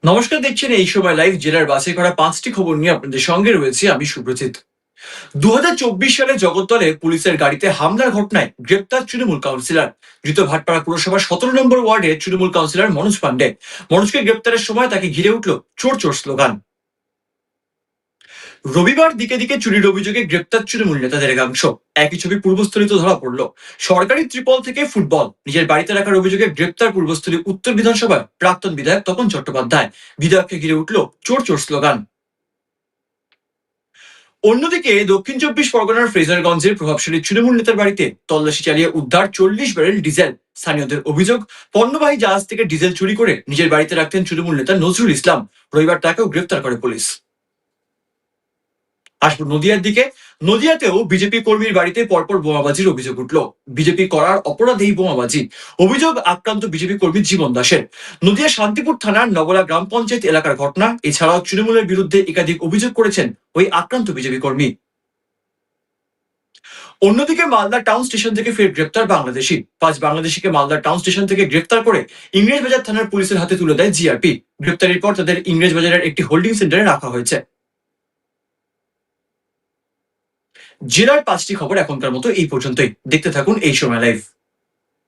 নমস্কার, দেখছেন এই সময় লাইভ। জেলার বাছাই করা 5টি খবর নিয়ে আপনাদের সঙ্গে রয়েছে আমি সুব্রজিৎ। 2024 সালে জগদ্দলে পুলিশের গাড়িতে হামলার ঘটনায় গ্রেপ্তার তৃণমূল কাউন্সিলর। ধৃত ভাটপাড়া পুরসভার 17 নম্বর ওয়ার্ডের তৃণমূল কাউন্সিলর মনোজ পান্ডে। মনোজকে গ্রেপ্তারের সময় তাকে ঘিরে উঠল চোর চোর স্লোগান। রবিবার দিকে দিকে চুরির অভিযোগে গ্রেপ্তার তৃণমূল নেতাদের একাংশ। একই ছবি পূর্বস্থলিত ধরা পড়ল। সরকারি ত্রিপল থেকে ফুটবল নিজের বাড়িতে রাখার অভিযোগে গ্রেপ্তার পূর্বস্থলী উত্তর বিধানসভার প্রাক্তন বিধায়ক তপন চট্টোপাধ্যায়। বিধায়ককে ঘিরে উঠল চোর চোর স্লোগান। অন্যদিকে দক্ষিণ 24 পরগনার ফ্রেজারগঞ্জের প্রভাবশালী তৃণমূল নেতার বাড়িতে তল্লাশি চালিয়ে উদ্ধার 40 ব্যারেল ডিজেল। স্থানীয়দের অভিযোগ, পণ্যবাহী জাহাজ থেকে ডিজেল চুরি করে নিজের বাড়িতে রাখতেন তৃণমূল নেতা নজরুল ইসলাম। রবিবার তাকেও গ্রেফতার করে পুলিশ। আসবো নদিয়ার দিকে। নদিয়াতেও বিজেপি কর্মীর বাড়িতে পরপর বোমাবাজির অভিযোগ উঠল। বিজেপি করার অপরাধেই বোমাবাজি। অভিযোগ আক্রান্ত বিজেপি কর্মী জীবন দাসের। নদিয়া শান্তিপুর থানার নগলা গ্রাম পঞ্চায়েত এলাকার ঘটনা। এছাড়াও তৃণমূলের বিরুদ্ধে একাধিক অভিযোগ করেছেন ওই আক্রান্ত বিজেপি কর্মী। অন্যদিকে মালদা টাউন স্টেশন থেকে ফের গ্রেপ্তার বাংলাদেশি। 5 বাংলাদেশিকে মালদা টাউন স্টেশন থেকে গ্রেপ্তার করে ইংরেজবাজার থানার পুলিশের হাতে তুলে দেয় জিআরপি। গ্রেপ্তারির পর তাদের ইংরেজবাজারের একটি হোল্ডিং সেন্টারে রাখা হয়েছে। জেলার 5টি খবর এখনকার মতো এই পর্যন্তই। দেখতে থাকুন এই সময় লাইভ।